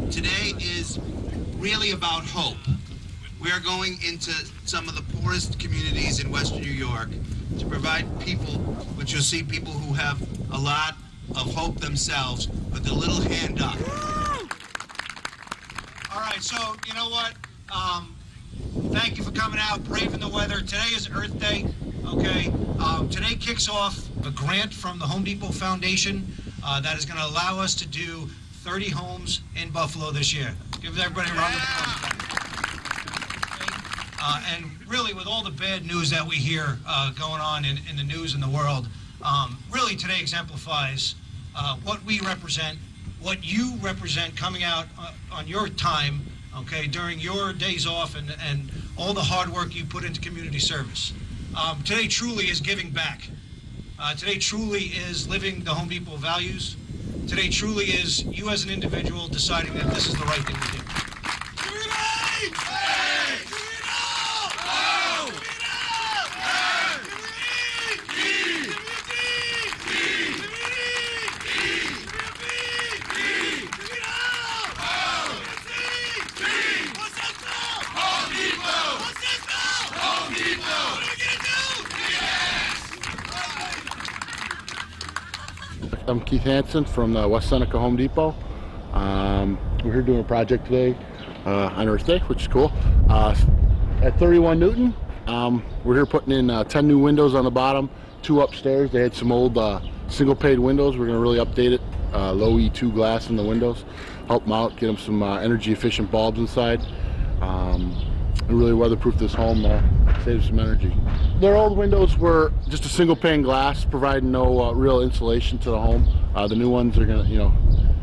Today is really about hope. We are going into some of the poorest communities in Western New York to provide people, which you'll see people who have a lot of hope themselves, with a little hand up. All right, so you know what? Thank you for coming out, braving the weather. Today is Earth Day, okay? Today kicks off a grant from the Home Depot Foundation that is going to allow us to do 30 homes in Buffalo this year. Give everybody a round of applause. And really, with all the bad news that we hear going on in the news and the world, really today exemplifies what we represent, what you represent coming out on your time, okay, during your days off and all the hard work you put into community service. Today truly is giving back. Today truly is living the Home Depot values. Today truly is you as an individual deciding that this is the right thing to do. I'm Keith Hansen from the West Seneca Home Depot. We're here doing a project today on Earth Day, which is cool. At 31 Newton, we're here putting in 10 new windows on the bottom, 2 upstairs. They had some old single pane windows. We're going to really update it. Low E2 glass in the windows, help them out, get them some energy efficient bulbs inside, and really weatherproof this home, save some energy. Their old windows were just a single pane glass, providing no real insulation to the home. The new ones are going to, you know,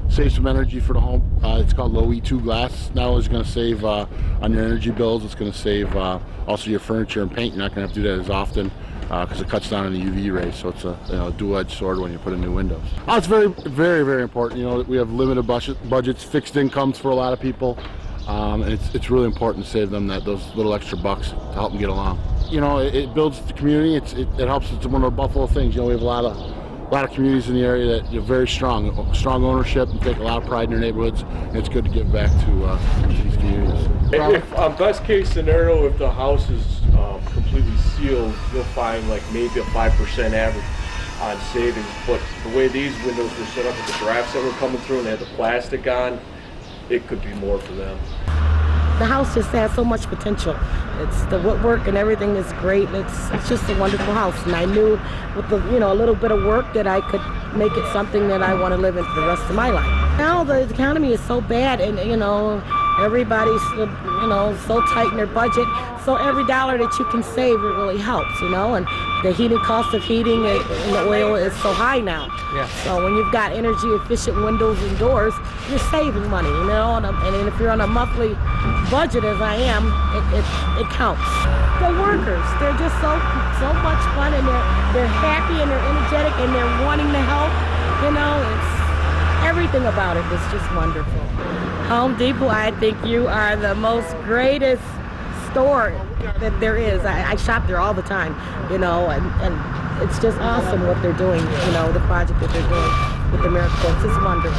save some energy for the home. It's called low E2 glass. Not only is it going to save on your energy bills, it's going to save also your furniture and paint. You're not going to have to do that as often because it cuts down on the UV rays. So it's a dual-edged sword when you put in new windows. It's very, very, very important. You know, we have limited budgets, fixed incomes for a lot of people. And it's really important to save them those little extra bucks to help them get along. You know, it builds the community. It helps. It's one of the Buffalo things. You know, we have a lot of communities in the area that are very strong ownership and take a lot of pride in their neighborhoods. And it's good to give back to these communities. If best case scenario, if the house is completely sealed, you'll find like maybe a 5% average on savings. But the way these windows were set up with the drafts that were coming through and they had the plastic on, it could be more for them. The house just has so much potential. It's the woodwork and everything is great. It's just a wonderful house, and I knew with the, you know, a little bit of work that I could make it something that I want to live in for the rest of my life. Now the economy is so bad, and you know, everybody's, you know, so tight in their budget. So every dollar that you can save, it really helps, you know. And the heating cost of heating and the oil is so high now. Yeah. So when you've got energy efficient windows and doors, you're saving money, you know. And if you're on a monthly budget, as I am, it counts. The workers, they're just so much fun, and they're happy and they're energetic and they're wanting to help. You know, it's everything about it is just wonderful. Home Depot, I think you are the most greatest store that there is. I shop there all the time, you know, and it's just awesome what they're doing, you know, the project that they're doing with the Miracle. It's just wonderful.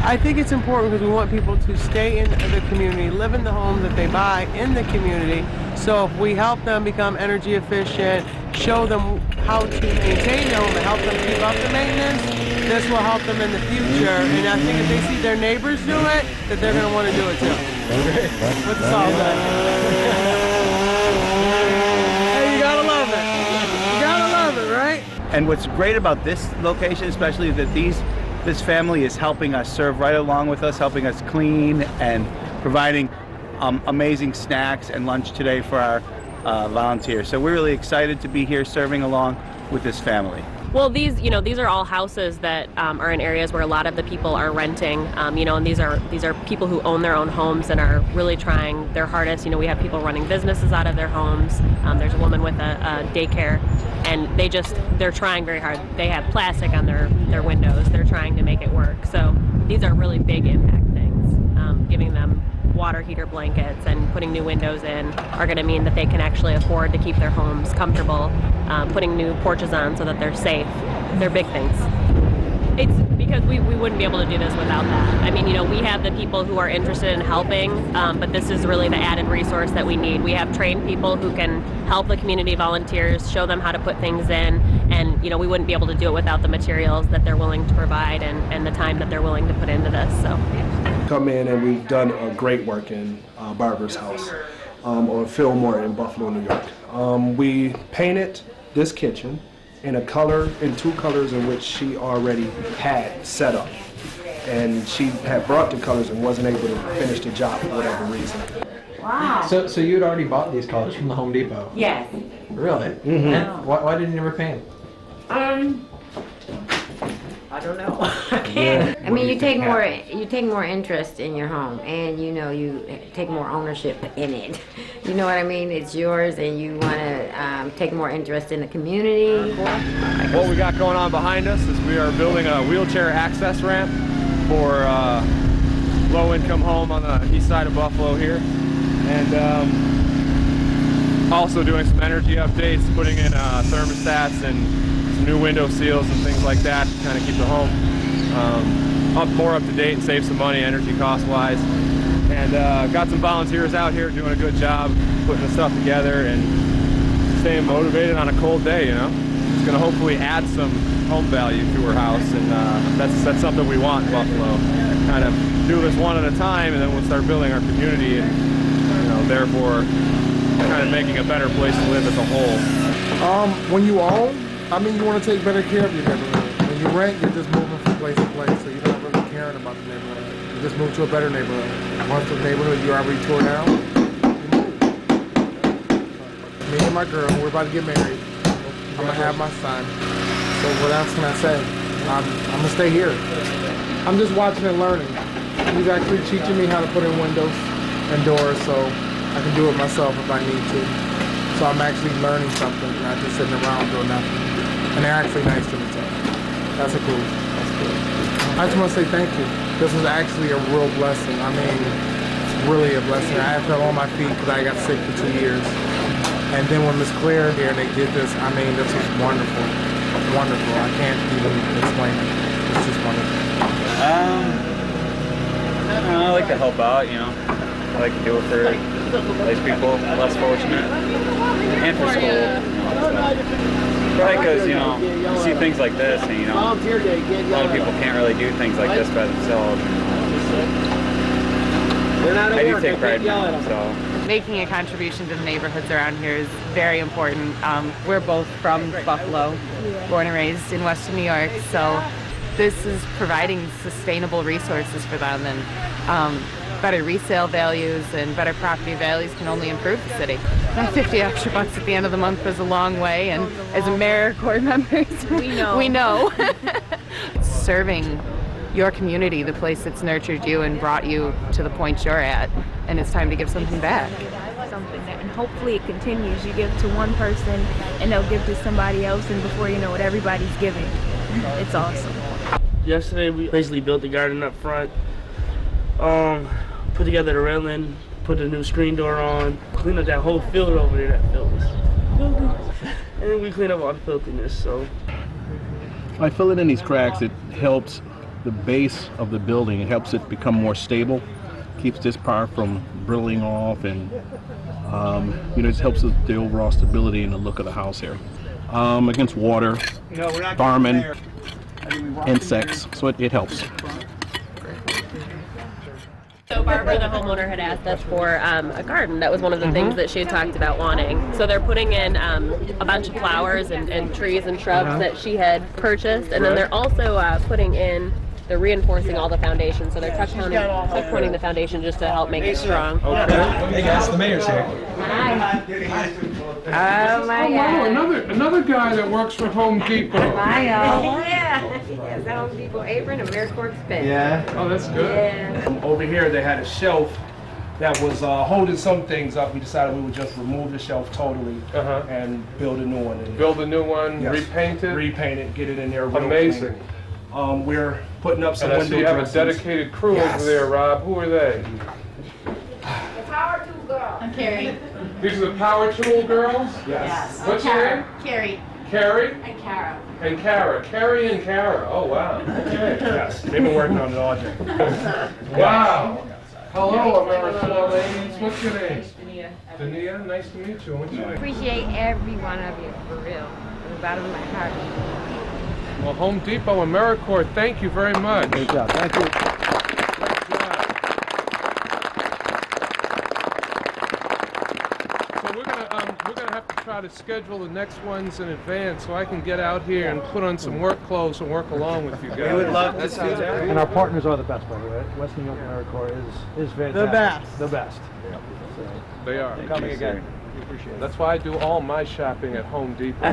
I think it's important because we want people to stay in the community, live in the homes that they buy in the community. So if we help them become energy efficient, show them how to maintain them, and help them keep up the maintenance, this will help them in the future. And I think if they see their neighbors do it, that they're going to want to do it too. What's the song say? Hey, you gotta love it. You gotta love it, right? And what's great about this location, especially that this family is helping us, serve right along with us, helping us clean and providing amazing snacks and lunch today for our volunteers. So we're really excited to be here serving along with this family. Well, these are all houses that are in areas where a lot of the people are renting, and these are people who own their own homes and are really trying their hardest. You know, we have people running businesses out of their homes. There's a woman with a daycare, and they're trying very hard. They have plastic on their windows. They're trying to make it work. So these are really big impact things. Giving them water heater blankets and putting new windows in are going to mean that they can actually afford to keep their homes comfortable. Putting new porches on so that they're safe. They're big things. It's Because we wouldn't be able to do this without that. I mean, you know, we have the people who are interested in helping, but this is really the added resource that we need. We have trained people who can help the community volunteers, show them how to put things in, and, you know, we wouldn't be able to do it without the materials that they're willing to provide and the time that they're willing to put into this, so. Come in and we've done great work in Barbara's house on Fillmore in Buffalo, New York. We painted this kitchen in two colors in which she already had set up. And she had brought the colors and wasn't able to finish the job for whatever reason. Wow. So you'd already bought these colors from the Home Depot? Yes. Really? Mm-hmm. And why didn't you ever paint them? I don't know. I can't. I mean, you take more interest in your home, and you know, you take more ownership in it. You know what I mean? It's yours, and you want to take more interest in the community. What we got going on behind us is we are building a wheelchair access ramp for low-income home on the east side of Buffalo here, and also doing some energy updates, putting in thermostats and some new window seals and things like that to kind of keep the home more up to date and save some money energy cost-wise. And got some volunteers out here doing a good job putting the stuff together and staying motivated on a cold day, you know. It's going to hopefully add some home value to her house, and that's something we want in Buffalo. Kind of do this one at a time, and then we'll start building our community and, you know, therefore kind of making a better place to live as a whole. When you own, I mean, you want to take better care of your neighborhood. When you rent, you're just moving from place to place, so you're not really caring about the neighborhood. You just move to a better neighborhood. Once the neighborhood you already tore down, you move. Me and my girl, we're about to get married. I'm going to have my son. So what else can I say? I'm going to stay here. I'm just watching and learning. He's actually teaching me how to put in windows and doors, so I can do it myself if I need to. So I'm actually learning something, not just sitting around doing nothing. And they're actually nice to me too. That's cool. I just want to say thank you. This was actually a real blessing. I mean, it's really a blessing. I fell on my feet because I got sick for 2 years. And then when Miss Claire here and they did this, I mean, this was wonderful. Wonderful. I can't even explain it. It's just wonderful. I like to help out, you know. I like to do it for those people less fortunate, and for school. Right, because, you know, you see things like this, and, you know, a lot of people can't really do things like this by themselves. I do take pride in them, so. Making a contribution to the neighborhoods around here is very important. We're both from Buffalo, born and raised in Western New York, so this is providing sustainable resources for them, and better resale values and better property values can only improve the city. That 50 extra bucks at the end of the month goes a long way, and as AmeriCorps members, we know. Serving your community, the place that's nurtured you and brought you to the point you're at, and it's time to give something back. Something that, and hopefully it continues. You give to one person and they'll give to somebody else, and before you know it, everybody's giving. It's awesome. Yesterday we basically built the garden up front, put together the railing, put the new screen door on, cleaned up that whole field over there. That field was filthy. And then we cleaned up all the filthiness, so. By filling in these cracks, it helps the base of the building. It helps it become more stable, keeps this part from brittling off, and you know, it helps with the overall stability and the look of the house here. Against water, vermin, insects, so it helps. So Barbara, the homeowner, had asked us for a garden. That was one of the things that she had talked about wanting. So they're putting in a bunch of flowers and trees and shrubs that she had purchased, and then they're also putting in, they're reinforcing all the foundation. So they're tuck pointing the foundation just to help make it strong. Hey guys, the mayor's here. Hi. Oh my God. Another guy that works for Home Depot. Hi, y'all. Yeah. Yes, the Home Depot apron, AmeriCorps expense. Yeah. Oh, that's good. Yeah. Over here they had a shelf that was holding some things up. We decided we would just remove the shelf totally and build a new one. Build a new one, Yes. repaint it? Repaint it, get it in there. real Amazing. clean. We're putting up some And I window see you have a dressings. dedicated crew Yes. over there, Rob. Who are they? Power tool girl. I'm Carrie. These are the Power Tool girls? Yes. What's your name? Carrie. Carrie? And Cara. And Kara. Carrie and Kara. Oh, wow. Okay. Yes, they've been working on it all day. Wow. Hello, Americorps ladies. What's your name? Dania. Nice to meet you. What's your name? Appreciate every one of you, for real, from the bottom of my heart. Well, Home Depot, AmeriCorps, thank you very much. Great job. Thank you. So we're gonna have to try to schedule the next ones in advance so I can get out here and put on some work clothes and work along with you guys. We would love to see that. And our partners are the best, by the way. West New York AmeriCorps is fantastic. The best. The best. They are. Coming again. We appreciate it. That's why I do all my shopping at Home Depot.